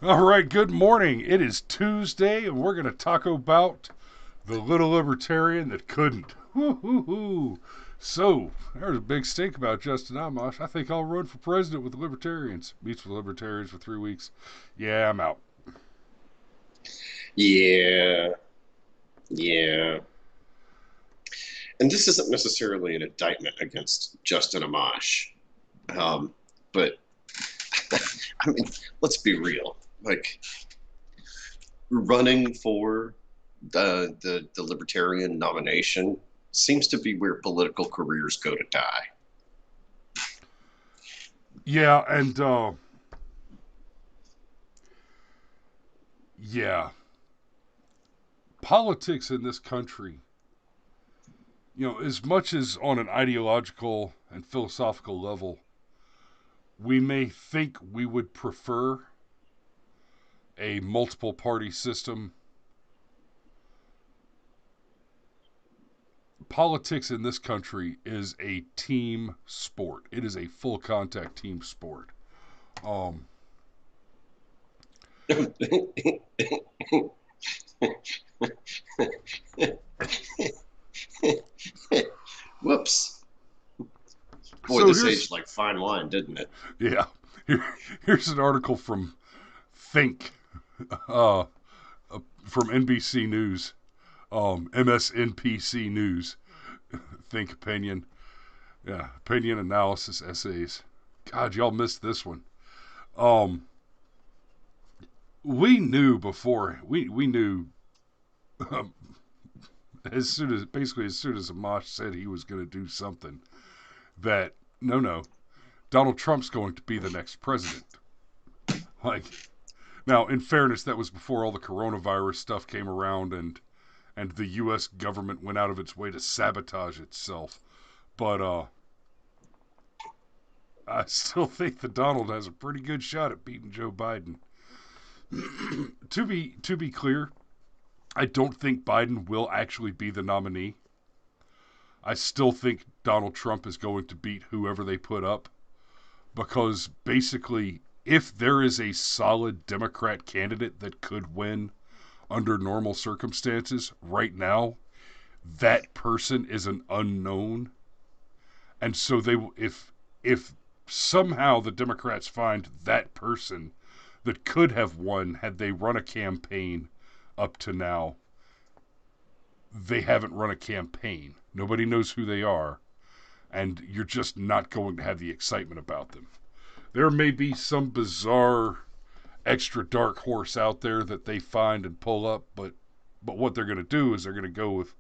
All right, good morning. It is Tuesday, and we're going to talk about the little libertarian that couldn't. Woo-hoo-hoo. So, there's a big stink about Justin Amash. I think I'll run for president with the libertarians. Meets with libertarians for 3 weeks. Yeah, I'm out. Yeah, yeah. And this isn't necessarily an indictment against Justin Amash. Um, but I mean, let's be real. Like running for the libertarian nomination seems to be where political careers go to die. Yeah, and, yeah. Politics in this country, as much as on an ideological and philosophical level, we may think we would prefer a multiple party system. Politics in this country is a team sport. It is a full contact team sport. Um, Whoops. Boy, so this here's aged like fine wine, didn't it? yeah, here's an article from Think, uh, from NBC News, MSNPC News. Think opinion, yeah, opinion analysis essays. God, y'all missed this one. Um, we knew before we knew um, as soon as Amash said he was going to do something, that no, Donald Trump's going to be the next president. Like, now, in fairness, that was before all the coronavirus stuff came around, and the U.S. government went out of its way to sabotage itself. But I still think that Donald has a pretty good shot at beating Joe Biden. To be clear, I don't think Biden will actually be the nominee. I still think Donald Trump is going to beat whoever they put up, because basically, if there is a solid Democrat candidate that could win under normal circumstances right now, that person is an unknown. And so if somehow the Democrats find that person that could have won had they run a campaign up to now, they haven't run a campaign. Nobody knows who they are, and you're just not going to have the excitement about them. There may be some bizarre extra dark horse out there that they find and pull up, but what they're going to do is they're going to go with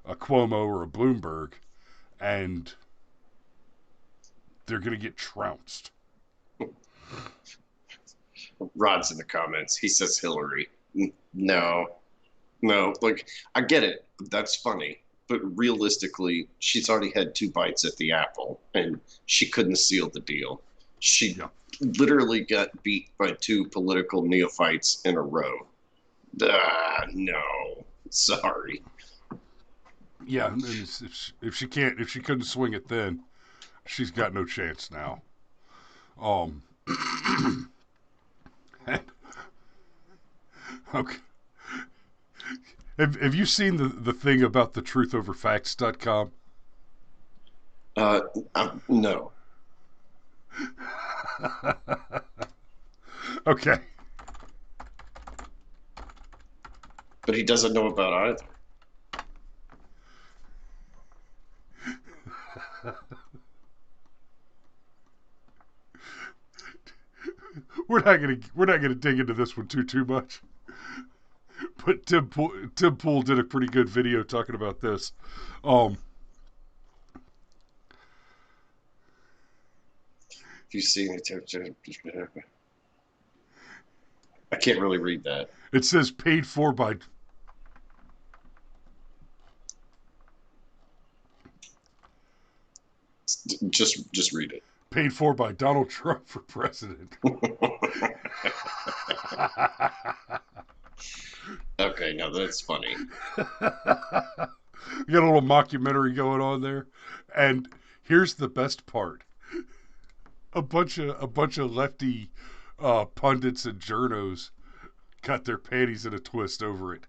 a Cuomo or a Bloomberg, and they're going to get trounced. Rod's in the comments. He says Hillary. No, no. Like, I get it. That's funny. But realistically, she's already had two bites at the apple, and she couldn't seal the deal. She Yeah, literally got beat by two political neophytes in a row. No. Sorry. yeah. And if she couldn't swing it then, she's got no chance now. Um, okay. Have you seen the thing about the truthoverfacts.com? Uh, no. Okay. But he doesn't know about either. We're not gonna dig into this one too much. But Tim Pool did a pretty good video talking about this. Um, If you see it, I can't really read that. it says paid for by. Just read it. Paid for by Donald Trump for president. Okay, now that's funny. We got a little mockumentary going on there, and here's the best part: a bunch of lefty pundits and journos got their panties in a twist over it.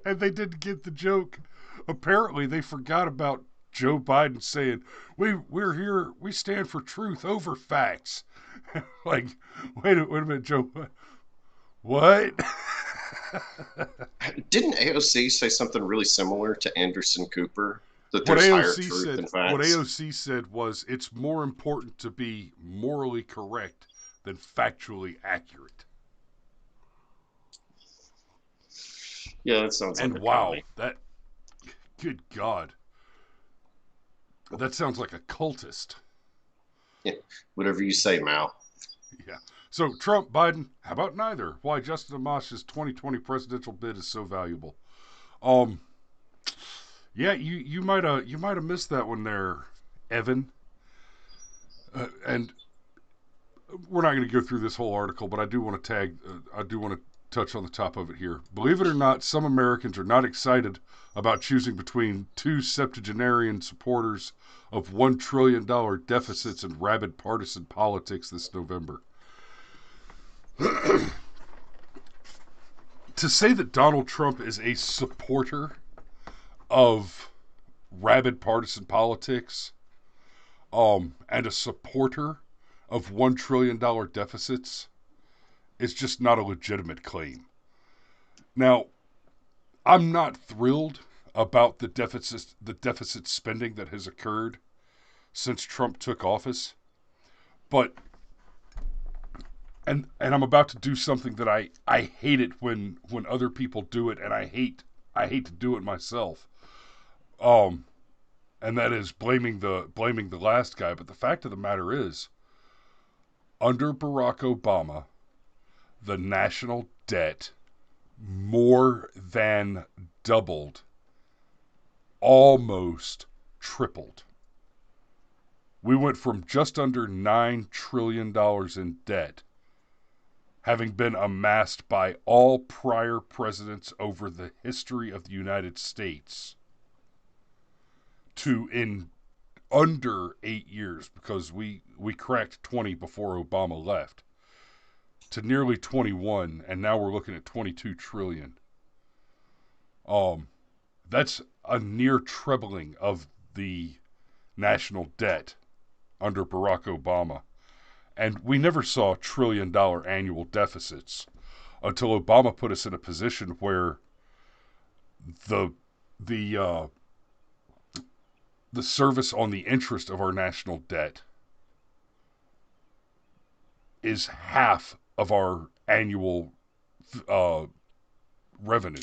And they didn't get the joke. Apparently, they forgot about Joe Biden saying, we're here, we stand for truth over facts. Like, wait a minute, Joe. What? Didn't AOC say something really similar to Anderson Cooper? That there's higher truth than What facts? AOC said was it's more important to be morally correct than factually accurate. Yeah, that sounds like And a wow, commie. that good God. That sounds like a cultist. Yeah, whatever you say, Mal. Yeah. So Trump, Biden, how about neither? Why Justin Amash's 2020 presidential bid is so valuable. Um, yeah, you might have missed that one there, Evan. And we're not going to go through this whole article, but I do want to I do want to touch on the top of it here. Believe it or not, some Americans are not excited about choosing between two septuagenarian supporters of $1 trillion deficits and rabid partisan politics this November. To say that Donald Trump is a supporter of rabid partisan politics, and a supporter of $1 trillion deficits is just not a legitimate claim. Now, I'm not thrilled about the deficit spending that has occurred since Trump took office, but and I'm about to do something that I hate it when other people do it, and I hate to do it myself. Um, and that is blaming the last guy. But the fact of the matter is, under Barack Obama, the national debt more than doubled, almost tripled. We went from just under $9 trillion in debt, having been amassed by all prior presidents over the history of the United States, to in under 8 years, because we cracked 20 before Obama left, to nearly 21, and now we're looking at 22 trillion. Um, that's a near trebling of the national debt under Barack Obama. And we never saw $1 trillion annual deficits until Obama put us in a position where the the uh, the service on the interest of our national debt is half of our annual uh, revenue,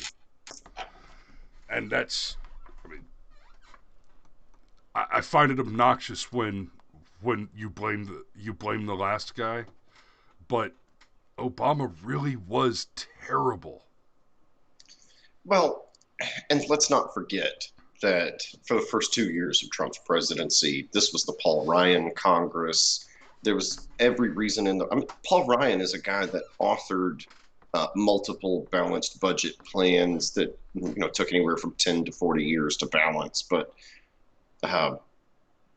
and that's, I mean, I find it obnoxious when you blame the last guy, but Obama really was terrible. Well, and let's not forget that for the first 2 years of Trump's presidency, this was the Paul Ryan Congress. There was every reason in the. I mean, Paul Ryan is a guy that authored multiple balanced budget plans that took anywhere from 10 to 40 years to balance, but uh,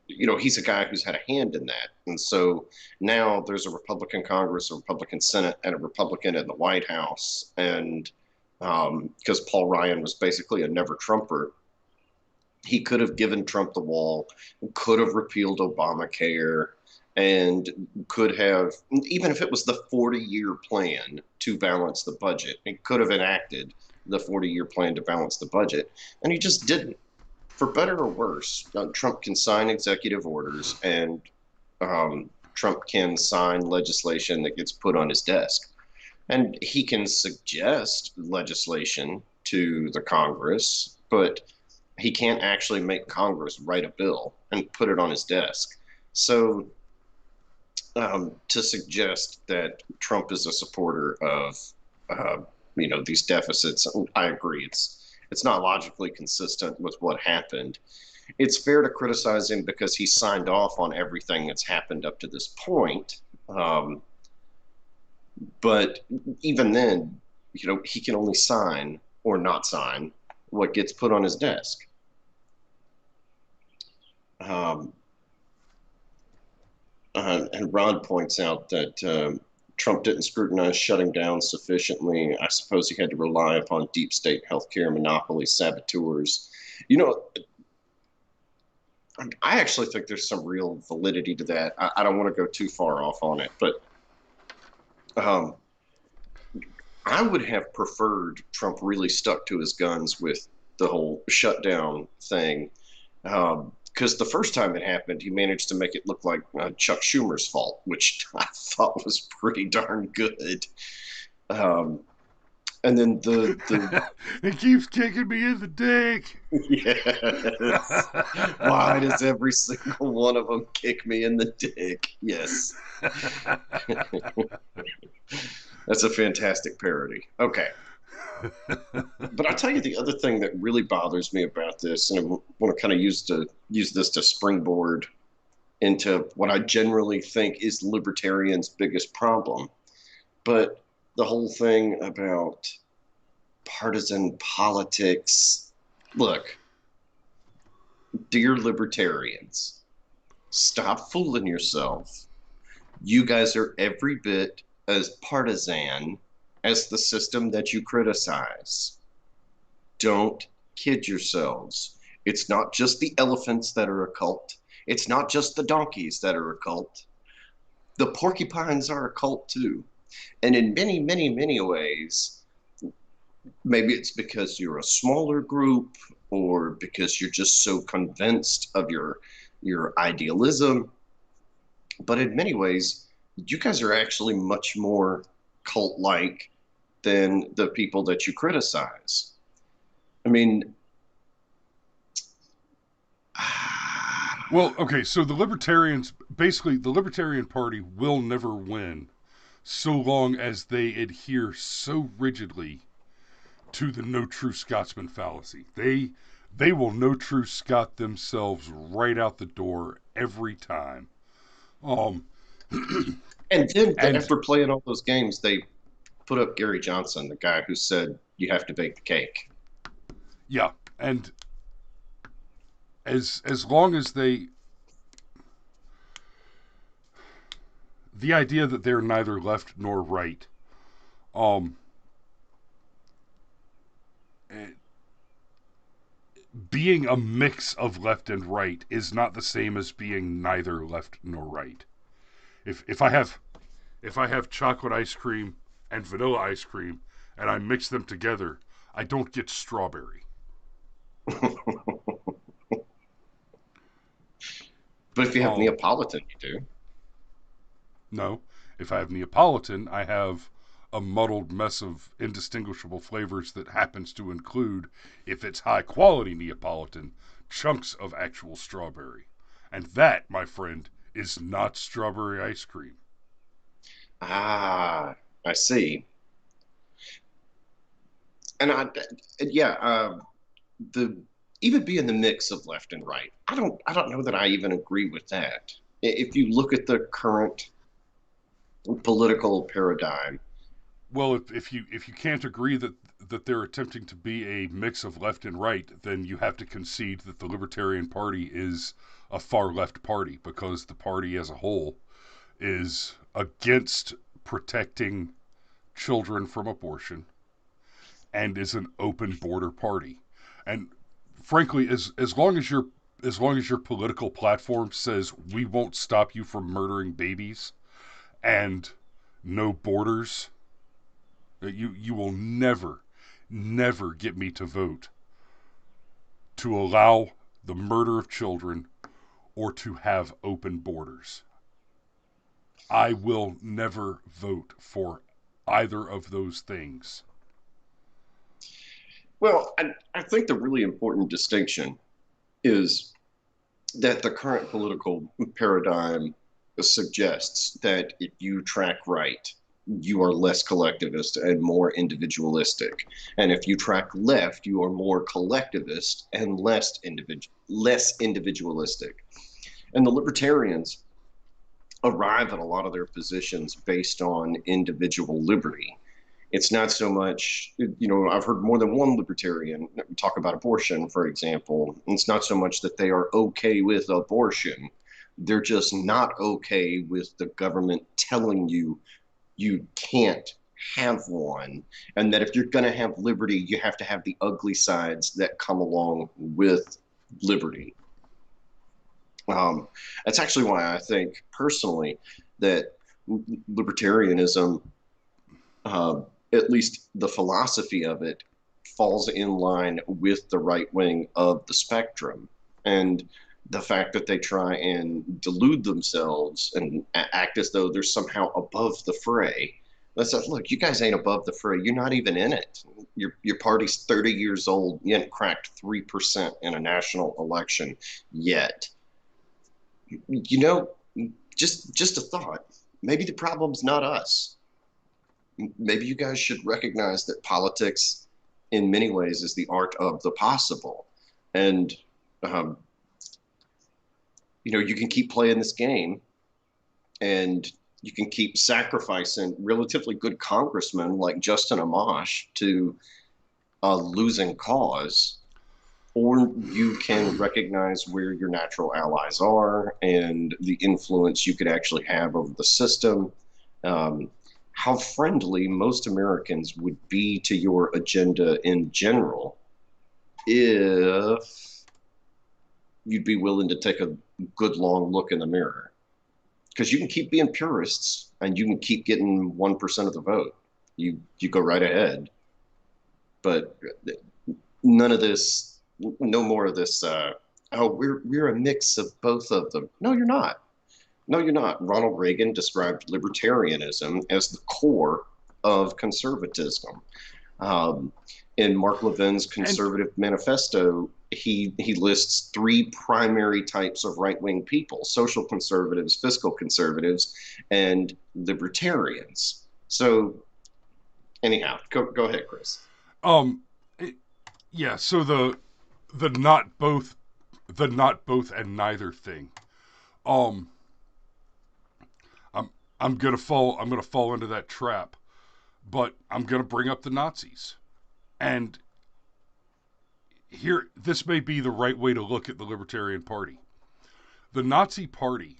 he's a guy who's had a hand in that. And so now there's a Republican Congress, a Republican Senate, and a Republican in the White House. And because Paul Ryan was basically a never Trumper, he could have given Trump the wall, could have repealed Obamacare, and could have, even if it was the 40-year plan to balance the budget, he could have enacted the 40-year plan to balance the budget. And he just didn't. For better or worse, Trump can sign executive orders, and Trump can sign legislation that gets put on his desk. And he can suggest legislation to the Congress, but he can't actually make Congress write a bill and put it on his desk. So to suggest that Trump is a supporter of these deficits, I agree. It's not logically consistent with what happened. It's fair to criticize him because he signed off on everything that's happened up to this point. But even then, he can only sign or not sign what gets put on his desk. Um, and Ron points out that Trump didn't scrutinize shutting down sufficiently. I suppose he had to rely upon deep state healthcare monopoly saboteurs. You know, I actually think there's some real validity to that. I don't want to go too far off on it, but um, I would have preferred Trump really stuck to his guns with the whole shutdown thing. Because the first time it happened, he managed to make it look like Chuck Schumer's fault, which I thought was pretty darn good. Um, and then the It keeps kicking me in the dick. yes, why does every single one of them kick me in the dick? Yes, that's a fantastic parody. Okay. But I'll tell you the other thing that really bothers me about this, and I want to kind of use this to springboard into what I generally think is libertarians' biggest problem. But the whole thing about partisan politics. Look, dear libertarians, stop fooling yourself. You guys are every bit as partisan as the system that you criticize. Don't kid yourselves. It's not just the elephants that are a cult. It's not just the donkeys that are a cult. The porcupines are a cult too. And in many, many, many ways, maybe it's because you're a smaller group or because you're just so convinced of your idealism. But in many ways, you guys are actually much more cult-like than the people that you criticize. I mean, Well, okay, so the libertarians, basically, the Libertarian Party will never win so long as they adhere so rigidly to the no true Scotsman fallacy. They will no true Scot themselves right out the door every time. Um, and then and after playing all those games, they put up Gary Johnson, the guy who said you have to bake the cake. yeah, and as long as the idea that they're neither left nor right, um, being a mix of left and right is not the same as being neither left nor right. If I have chocolate ice cream and vanilla ice cream and I mix them together, I don't get strawberry. But if you have Um, Neapolitan, you do. no, if I have Neapolitan, I have a muddled mess of indistinguishable flavors that happens to include, if it's high quality Neapolitan, chunks of actual strawberry. And that, my friend, is not strawberry ice cream. Ah, I see. And yeah, the even being the mix of left and right, I don't know that I even agree with that. If you look at the current political paradigm, Well, if you can't agree that they're attempting to be a mix of left and right, then you have to concede that the Libertarian Party is a far left party because the party as a whole is against protecting children from abortion and is an open border party. And frankly, as long as your political platform says we won't stop you from murdering babies and no borders, you will never get me to vote to allow the murder of children or to have open borders. I will never vote for either of those things. well, I think the really important distinction is that the current political paradigm suggests that if you track right, you are less collectivist and more individualistic. And if you track left, you are more collectivist and less individualistic. And the libertarians arrive at a lot of their positions based on individual liberty. It's not so much, I've heard more than one libertarian talk about abortion, for example. It's not so much that they are okay with abortion, They're just not okay with the government telling you you can't have one, and that if you're going to have liberty, you have to have the ugly sides that come along with liberty. Um, that's actually why I think personally that libertarianism, uh, at least the philosophy of it, falls in line with the right wing of the spectrum. And the fact that they try and delude themselves and act as though they're somehow above the fray. That's like, look, you guys ain't above the fray. You're not even in it. Your party's 30 years old. You haven't cracked 3% in a national election yet. You know, just a thought. Maybe the problem's not us. Maybe you guys should recognize that politics, in many ways, is the art of the possible. And um, you can keep playing this game, and you can keep sacrificing relatively good congressmen like Justin Amash to a losing cause, or you can recognize where your natural allies are and the influence you could actually have over the system. How friendly most Americans would be to your agenda in general if you'd be willing to take a good long look in the mirror. Because you can keep being purists and you can keep getting 1% of the vote. You go right ahead. But none of this, no more of this, oh, we're a mix of both of them. No, you're not. No, you're not. Ronald Reagan described libertarianism as the core of conservatism. Um, in Mark Levin's And Conservative Manifesto, he lists three primary types of right wing people: social conservatives, fiscal conservatives, and libertarians. So, anyhow, go ahead, Chris. um, it, yeah. So the not both, the not both and neither thing. Um, I'm I'm gonna fall into that trap, but I'm gonna bring up the Nazis. And here, this may be the right way to look at the Libertarian Party. The Nazi Party,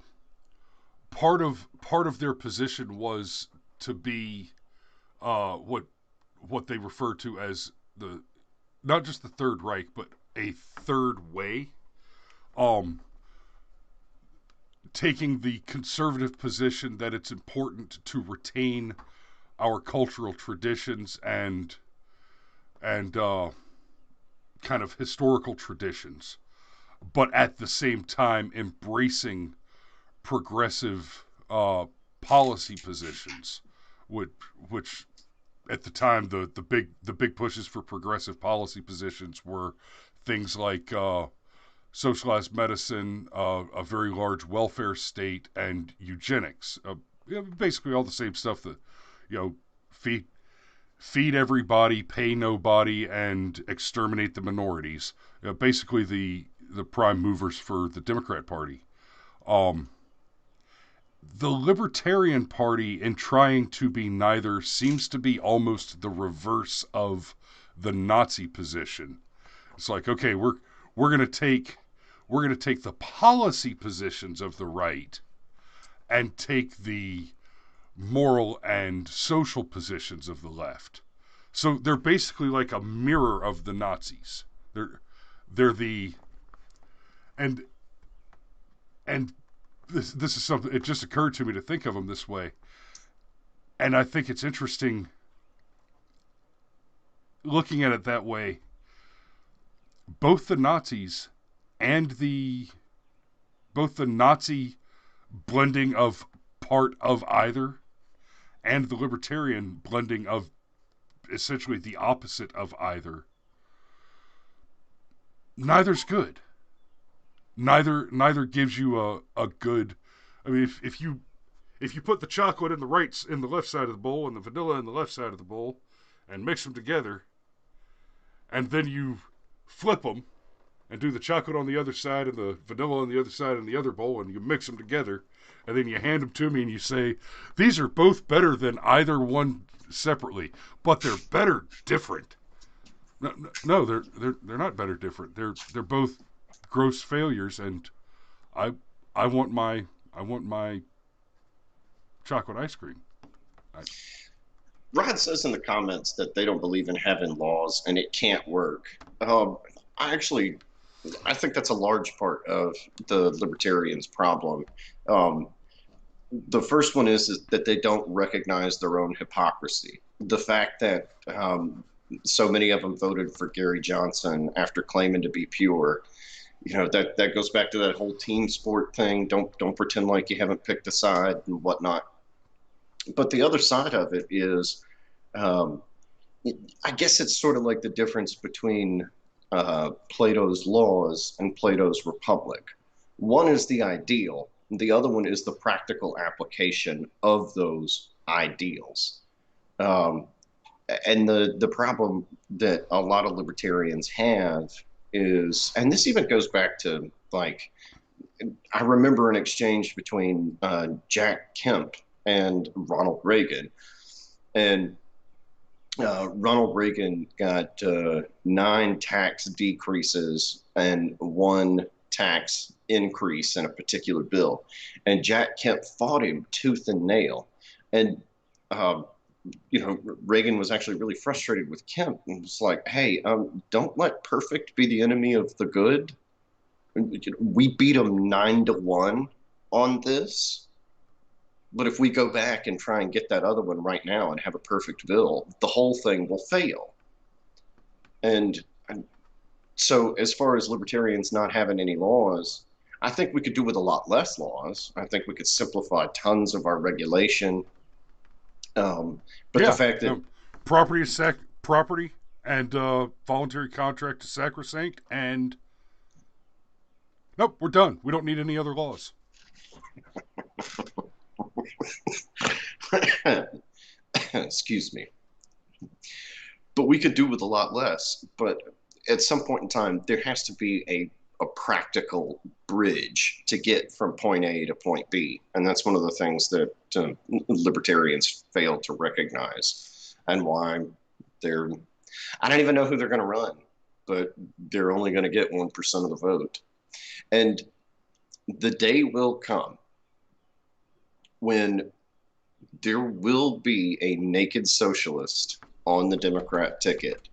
part of their position was to be what they refer to as the not just the Third Reich, but a third way. Um, Taking the conservative position that it's important to retain our cultural traditions and kind of historical traditions, but at the same time embracing progressive policy positions, which which at the time the big pushes for progressive policy positions were things like socialized medicine, a very large welfare state, and eugenics. Basically all the same stuff that feed feed everybody, pay nobody, and exterminate the minorities. Basically the prime movers for the Democrat Party. Um, the Libertarian Party, in trying to be neither, seems to be almost the reverse of the Nazi position. It's like, okay, we're gonna take we're gonna take the policy positions of the right and take the moral and social positions of the left. So they're basically like a mirror of the Nazis. They're the and and this is something, it just occurred to me to think of them this way. And I think it's interesting looking at it that way. Both the Nazis and both the Nazi blending of part of either and the libertarian blending of essentially the opposite of either, neither's good. Neither gives you a good. I mean, if you put the chocolate in the left side of the bowl and the vanilla in the left side of the bowl, and mix them together, and then you flip them and do the chocolate on the other side and the vanilla on the other side in the other bowl, and you mix them together, and then you hand them to me and you say, these are both better than either one separately, but they're better different. No, they're not better different. They're both gross failures, and I I want my chocolate ice cream. I, Rod says in the comments that they don't believe in having laws and it can't work. I actually, I think that's a large part of the libertarians' problem. Um, the first one is that they don't recognize their own hypocrisy. The fact that so many of them voted for Gary Johnson after claiming to be pure, that goes back to that whole team sport thing. Don't pretend like you haven't picked a side and whatnot. But the other side of it is, um, I guess it's sort of like the difference between Plato's laws and Plato's republic. One is the ideal, the other one is the practical application of those ideals. Um, and the problem that a lot of libertarians have is, and this even goes back to like, I remember an exchange between Jack Kemp and Ronald Reagan. And Ronald Reagan got 9 tax decreases and 1 tax increase in a particular bill. And Jack Kemp fought him tooth and nail. And, uh, Reagan was actually really frustrated with Kemp and was like, hey, don't let perfect be the enemy of the good. We beat him 9-1 on this. But if we go back and try and get that other one right now and have a perfect bill, the whole thing will fail. And so, as far as libertarians not having any laws, I think we could do with a lot less laws. I think we could simplify tons of our regulation. But the yeah, fact that, property and voluntary contract is sacrosanct. And nope, we're done. We don't need any other laws. excuse me, but we could do with a lot less. But at some point in time, there has to be a practical bridge to get from point A to point B. And that's one of the things that libertarians fail to recognize, and why they're, I don't even know who they're going to run, but they're only going to get 1% of the vote. And the day will come when there will be a naked socialist on the Democrat ticket,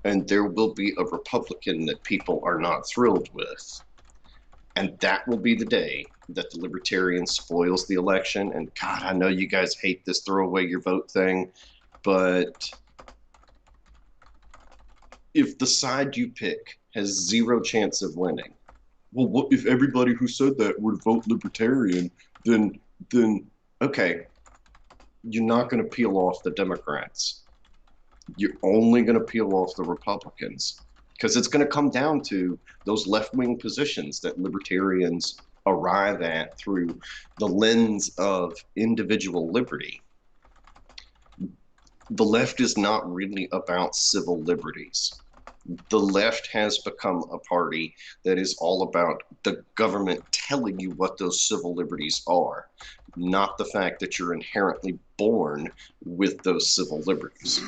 and there will be a Republican that people are not thrilled with. And that will be the day that the libertarian spoils the election. And God, I know you guys hate this throw away your vote thing, but if the side you pick has zero chance of winning, well, what if everybody who said that would vote libertarian? Then okay, you're not going to peel off the Democrats. You're only going to peel off the Republicans, because it's going to come down to those left-wing positions that libertarians arrive at through the lens of individual liberty. The left is not really about civil liberties. The left has become a party that is all about the government telling you what those civil liberties are, not the fact that you're inherently born with those civil liberties.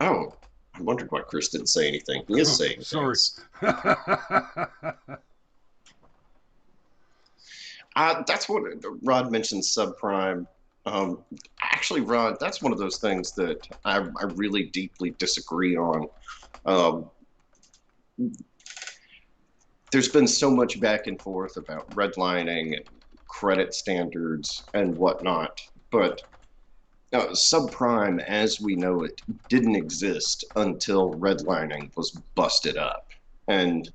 Oh, I wondered why Chris didn't say anything. He is saying Sorry. things. That's what Rod mentioned, subprime. Actually, Rod, that's one of those things that I really deeply disagree on. Um, there's been so much back and forth about redlining and credit standards and whatnot, but subprime as we know it didn't exist until redlining was busted up. And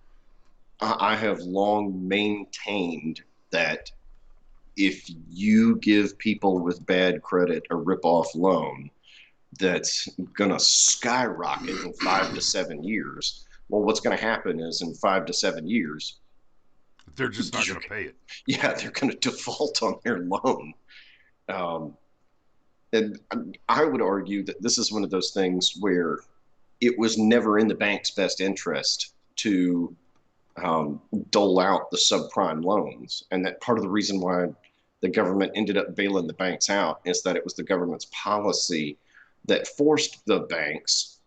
I have long maintained that if you give people with bad credit a rip-off loan that's going to skyrocket in 5 to 7 years, well, what's going to happen is in 5 to 7 years, They're just not going to pay it. yeah, they're going to default on their loan. And I would argue that this is one of those things where it was never in the bank's best interest to dole out the subprime loans. And that part of the reason why the government ended up bailing the banks out is that it was the government's policy that forced the banks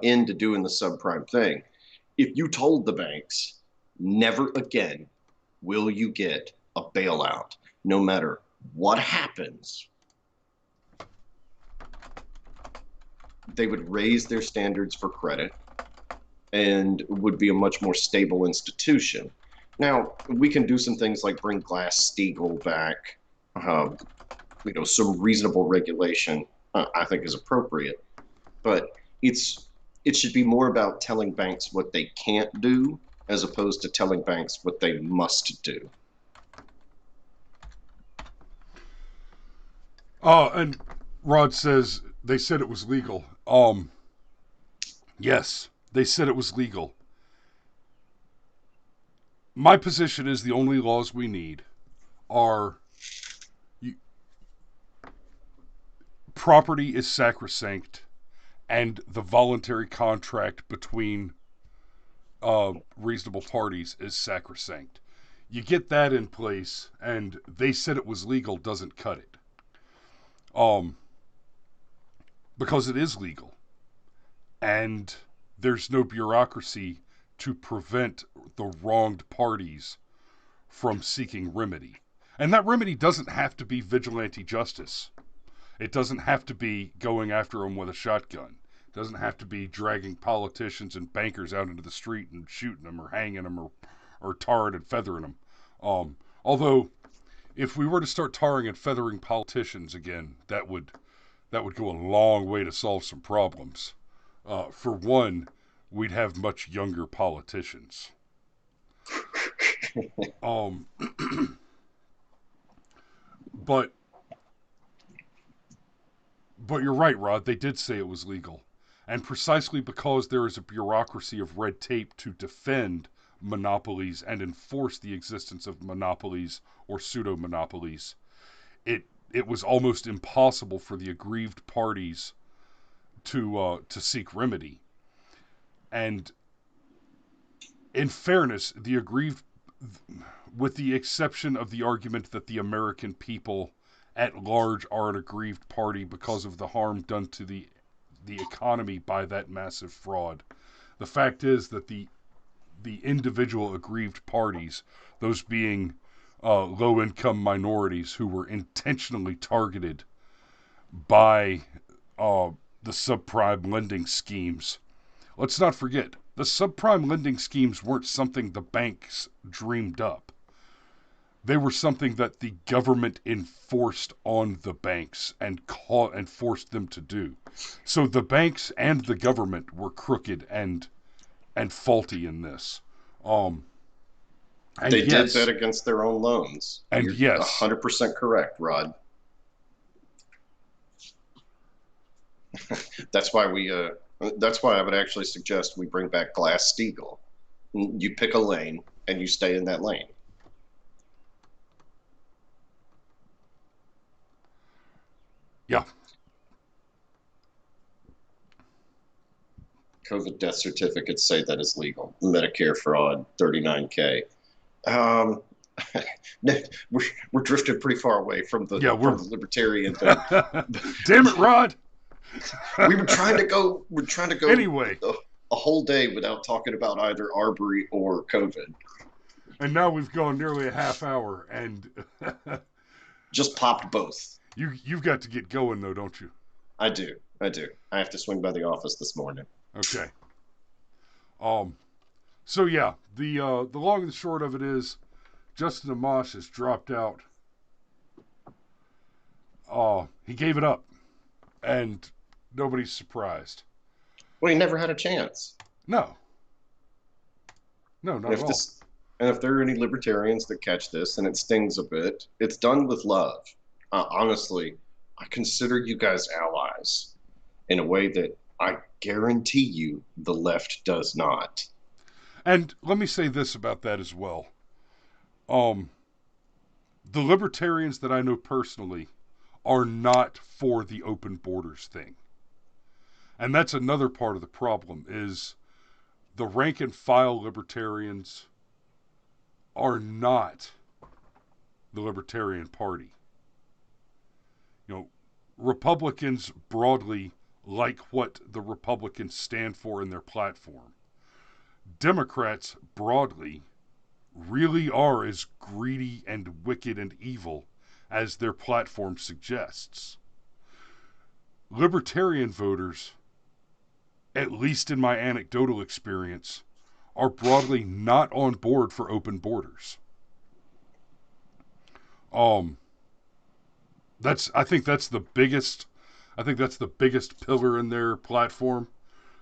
into doing the subprime thing. If you told the banks, never again will you get a bailout, no matter what happens, they would raise their standards for credit and would be a much more stable institution. Now, we can do some things like bring Glass-Steagall back, um, some reasonable regulation, I think is appropriate. But it should be more about telling banks what they can't do as opposed to telling banks what they must do. And Rod says they said it was legal. Yes, they said it was legal. My position is the only laws we need are property is sacrosanct, and the voluntary contract between reasonable parties is sacrosanct. You get that in place, and they said it was legal doesn't cut it. Um, because it is legal, and there's no bureaucracy to prevent the wronged parties from seeking remedy. And that remedy doesn't have to be vigilante justice. It doesn't have to be going after them with a shotgun. It doesn't have to be dragging politicians and bankers out into the street and shooting them or hanging them or tarring and feathering them. Although, if we were to start tarring and feathering politicians again, that would go a long way to solve some problems. For one, we'd have much younger politicians. Um, but you're right, Rod. They did say it was legal, and precisely because there is a bureaucracy of red tape to defend monopolies and enforce the existence of monopolies or pseudo monopolies, it was almost impossible for the aggrieved parties to seek remedy. And in fairness, the aggrieved, with the exception of the argument that the American people at large are an aggrieved party because of the harm done to the economy by that massive fraud. The fact is that the individual aggrieved parties, those being low income minorities who were intentionally targeted by the subprime lending schemes. Let's not forget, the subprime lending schemes weren't something the banks dreamed up. They were something that the government enforced on the banks and forced them to do. So the banks and the government were crooked and faulty in this. And They did yes, bet against their own loans. and You're yes, 100% correct, Rod. That's why that's why I would actually suggest we bring back Glass-Steagall. You pick a lane and you stay in that lane. yeah, COVID death certificates say that is legal. Medicare fraud, 39K. Um, we're drifting pretty far away from the libertarian thing. Damn it, Rod. We're trying to go Anyway, a whole day without talking about either Arbery or COVID. And now we've gone nearly a half hour, and just popped both. You've got to get going though, don't you? I do. I have to swing by the office this morning. Okay. So yeah, the long and the short of it is, Justin Amash has dropped out. He gave it up, and nobody's surprised. Well, he never had a chance. No, not at all. And if there are any libertarians that catch this and it stings a bit, it's done with love. Honestly, I consider you guys allies in a way that I guarantee you the left does not. And let me say this about that as well. The libertarians that I know personally are not for the open borders thing. And that's another part of the problem is the rank and file libertarians are not the Libertarian Party. Republicans broadly like what the Republicans stand for in their platform. Democrats broadly really are as greedy and wicked and evil as their platform suggests. Libertarian voters, at least in my anecdotal experience, are broadly not on board for open borders. Um, I think that's the biggest pillar in their platform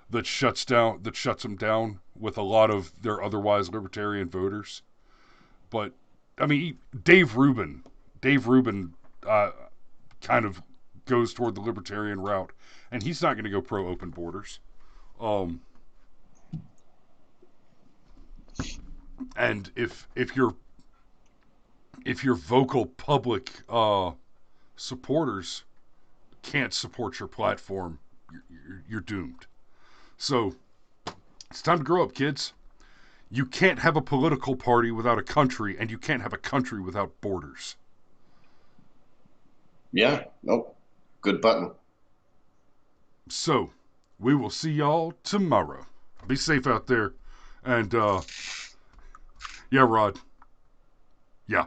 that shuts them down with a lot of their otherwise libertarian voters. But I mean, Dave Rubin, kind of goes toward the libertarian route, and he's not going to go pro open borders. Um, and if your vocal public supporters can't support your platform, you're doomed. So it's time to grow up, kids. You can't have a political party without a country, and you can't have a country without borders. Yeah, nope. Good button. So we will see y'all tomorrow. Be safe out there. And yeah, Rod. Yeah.